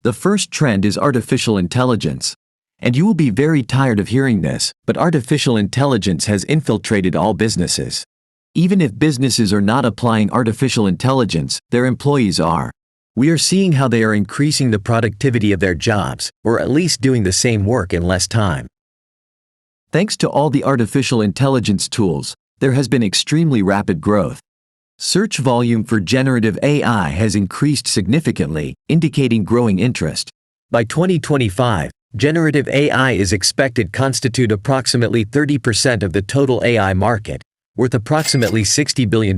The first trend is artificial intelligence. And you will be very tired of hearing this, but artificial intelligence has infiltrated all businesses. Even if businesses are not applying artificial intelligence, their employees are. We are seeing how they are increasing the productivity of their jobs, or at least doing the same work in less time. Thanks to all the artificial intelligence tools, there has been extremely rapid growth. Search volume for generative AI has increased significantly, indicating growing interest. By 2025, generative AI is expected to constitute approximately 30% of the total AI market, worth approximately $60 billion.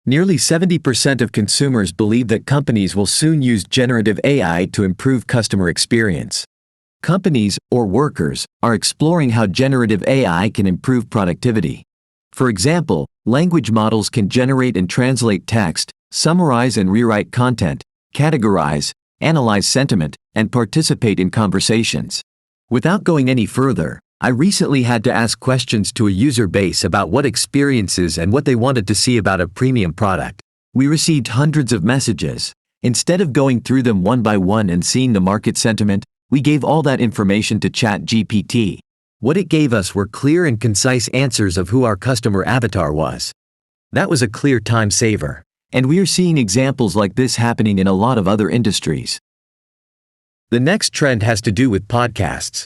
Nearly 70% of consumers believe that companies will soon use generative AI to improve customer experience. Companies, or workers, are exploring how generative AI can improve productivity. For example, language models can generate and translate text, summarize and rewrite content, categorize, analyze sentiment, and participate in conversations. Without going any further, I recently had to ask questions to a user base about what experiences and what they wanted to see about a premium product. We received hundreds of messages. Instead of going through them one by one and seeing the market sentiment, we gave all that information to ChatGPT. What it gave us were clear and concise answers of who our customer avatar was. That was a clear time saver. And we are seeing examples like this happening in a lot of other industries. The next trend has to do with podcasts.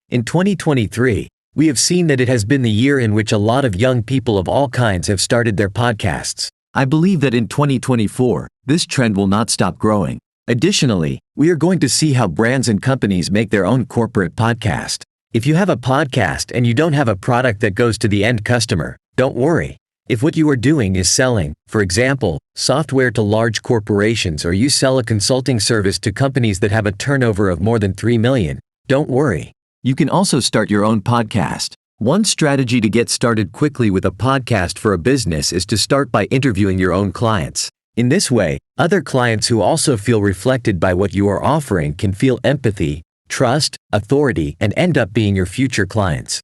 In 2023, we have seen that it has been the year in which a lot of young people of all kinds have started their podcasts. I believe that in 2024, this trend will not stop growing. Additionally, we are going to see how brands and companies make their own corporate podcast. If you have a podcast and you don't have a product that goes to the end customer, don't worry. If what you are doing is selling, for example, software to large corporations, or you sell a consulting service to companies that have a turnover of more than 3 million, don't worry. You can also start your own podcast. One strategy to get started quickly with a podcast for a business is to start by interviewing your own clients. In this way, other clients who also feel reflected by what you are offering can feel empathy, trust, authority, and end up being your future clients.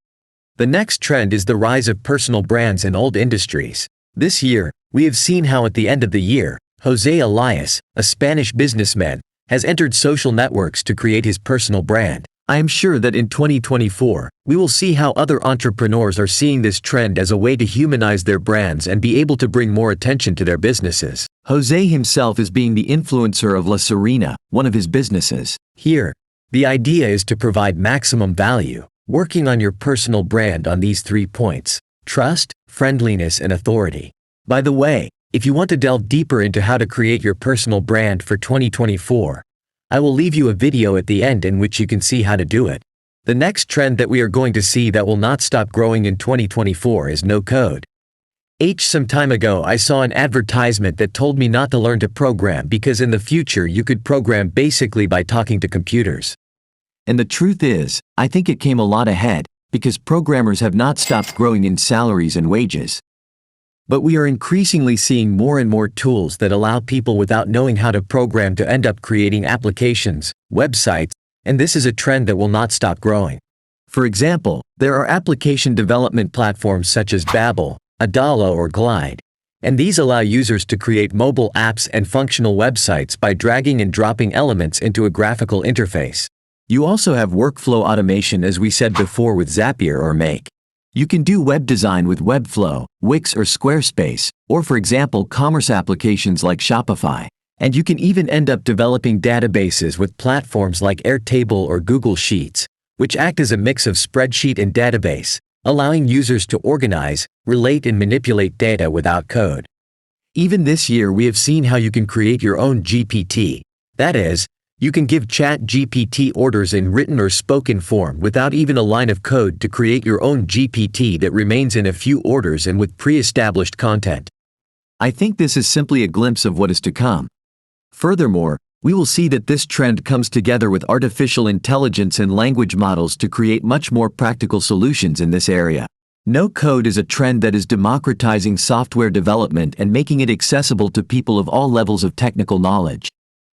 The next trend is the rise of personal brands in old industries. This year, we have seen how at the end of the year, José Elias, a Spanish businessman, has entered social networks to create his personal brand. I am sure that in 2024, we will see how other entrepreneurs are seeing this trend as a way to humanize their brands and be able to bring more attention to their businesses. José himself is being the influencer of La Serena, one of his businesses. Here, the idea is to provide maximum value, working on your personal brand on these 3 points: trust, friendliness, and authority. By the way, if you want to delve deeper into how to create your personal brand for 2024, I will leave you a video at the end in which you can see how to do it. The next trend that we are going to see that will not stop growing in 2024 is no code. Some time ago I saw an advertisement that told me not to learn to program because in the future you could program basically by talking to computers. And the truth is, I think it came a lot ahead, because programmers have not stopped growing in salaries and wages. But we are increasingly seeing more and more tools that allow people without knowing how to program to end up creating applications, websites, and this is a trend that will not stop growing. For example, there are application development platforms such as Babbel, Adalo, or Glide, and these allow users to create mobile apps and functional websites by dragging and dropping elements into a graphical interface. You also have workflow automation, as we said before, with Zapier or Make. You can do web design with Webflow, Wix, or Squarespace, or for example commerce applications like Shopify. And you can even end up developing databases with platforms like Airtable or Google Sheets, which act as a mix of spreadsheet and database, allowing users to organize, relate, and manipulate data without code. Even this year we have seen how you can create your own GPT. That is, you can give ChatGPT orders in written or spoken form without even a line of code to create your own GPT that remains in a few orders and with pre-established content. I think this is simply a glimpse of what is to come. Furthermore, we will see that this trend comes together with artificial intelligence and language models to create much more practical solutions in this area. No code is a trend that is democratizing software development and making it accessible to people of all levels of technical knowledge.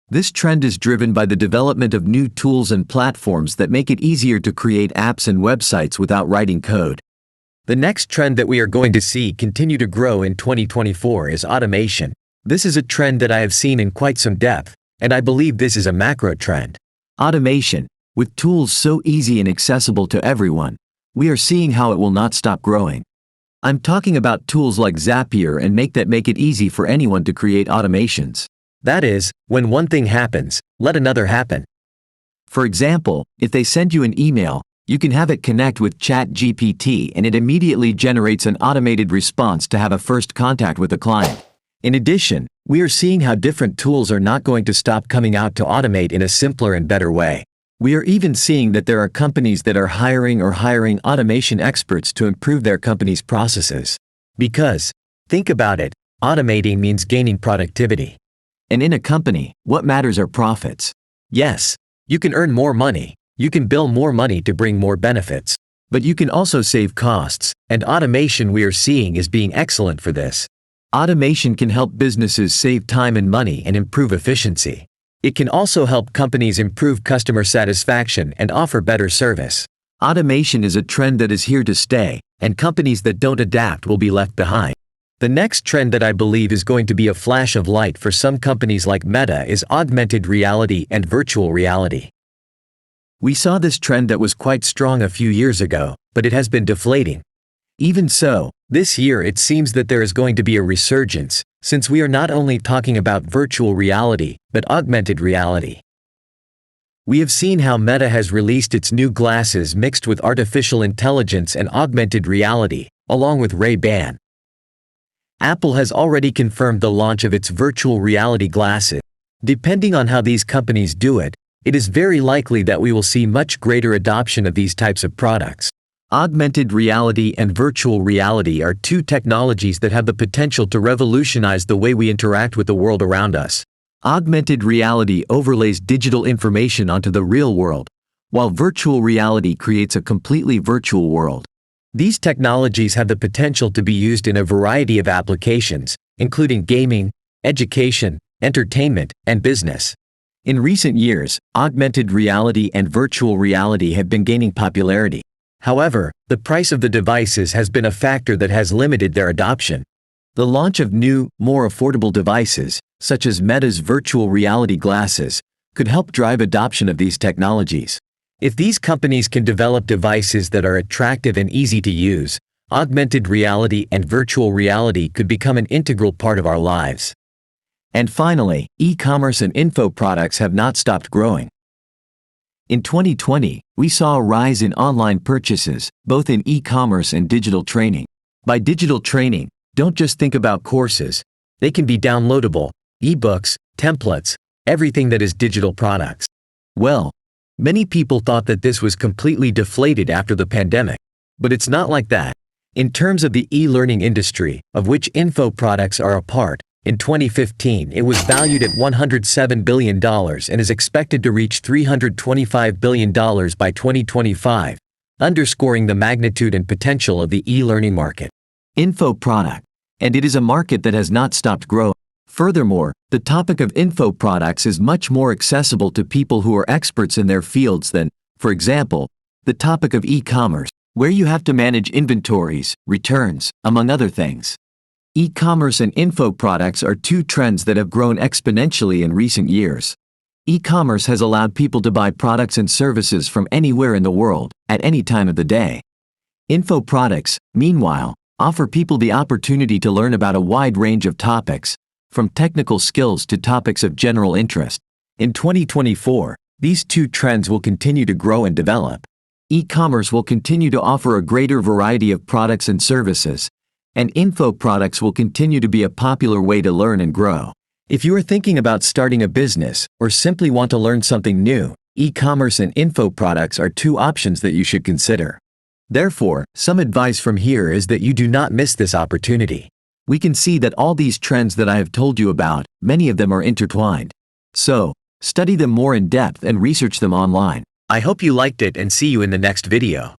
This trend is driven by the development of new tools and platforms that make it easier to create apps and websites without writing code. The next trend that we are going to see continue to grow in 2024 is automation. This is a trend that I have seen in quite some depth, and I believe this is a macro trend. Automation. With tools so easy and accessible to everyone, we are seeing how it will not stop growing. I'm talking about tools like Zapier and Make that make it easy for anyone to create automations. That is, when one thing happens, let another happen. For example, if they send you an email, you can have it connect with ChatGPT and it immediately generates an automated response to have a first contact with the client. In addition, we are seeing how different tools are not going to stop coming out to automate in a simpler and better way. We are even seeing that there are companies that are hiring automation experts to improve their company's processes. Because, think about it, automating means gaining productivity. And in a company, what matters are profits. Yes, you can earn more money, you can bill more money to bring more benefits. But you can also save costs, and automation we are seeing is being excellent for this. Automation can help businesses save time and money and improve efficiency. It can also help companies improve customer satisfaction and offer better service. Automation is a trend that is here to stay, and companies that don't adapt will be left behind. The next trend that I believe is going to be a flash of light for some companies like Meta is augmented reality and virtual reality. We saw this trend that was quite strong a few years ago, but it has been deflating. Even so, this year it seems that there is going to be a resurgence, since we are not only talking about virtual reality, but augmented reality. We have seen how Meta has released its new glasses mixed with artificial intelligence and augmented reality, along with Ray-Ban. Apple has already confirmed the launch of its virtual reality glasses. Depending on how these companies do it, it is very likely that we will see much greater adoption of these types of products. Augmented reality and virtual reality are two technologies that have the potential to revolutionize the way we interact with the world around us. Augmented reality overlays digital information onto the real world, while virtual reality creates a completely virtual world. These technologies have the potential to be used in a variety of applications, including gaming, education, entertainment, and business. In recent years, augmented reality and virtual reality have been gaining popularity. However, the price of the devices has been a factor that has limited their adoption. The launch of new, more affordable devices, such as Meta's virtual reality glasses, could help drive adoption of these technologies. If these companies can develop devices that are attractive and easy to use, augmented reality and virtual reality could become an integral part of our lives. And finally, e-commerce and info products have not stopped growing. In 2020, we saw a rise in online purchases, both in e-commerce and digital training. By digital training, don't just think about courses. They can be downloadable, e-books, templates, everything that is digital products. Well, many people thought that this was completely deflated after the pandemic. But it's not like that. In terms of the e-learning industry, of which info products are a part, in 2015 it was valued at $107 billion and is expected to reach $325 billion by 2025, underscoring the magnitude and potential of the e-learning market. Info product. And it is a market that has not stopped growing. Furthermore, the topic of info products is much more accessible to people who are experts in their fields than, for example, the topic of e-commerce, where you have to manage inventories, returns, among other things. E-commerce and info products are two trends that have grown exponentially in recent years. E-commerce has allowed people to buy products and services from anywhere in the world, at any time of the day. Info products, meanwhile, offer people the opportunity to learn about a wide range of topics, from technical skills to topics of general interest. In 2024, these two trends will continue to grow and develop. E-commerce will continue to offer a greater variety of products and services, and info products will continue to be a popular way to learn and grow. If you are thinking about starting a business, or simply want to learn something new, e-commerce and info products are two options that you should consider. Therefore, some advice from here is that you do not miss this opportunity. We can see that all these trends that I have told you about, many of them are intertwined. So, study them more in depth and research them online. I hope you liked it and see you in the next video.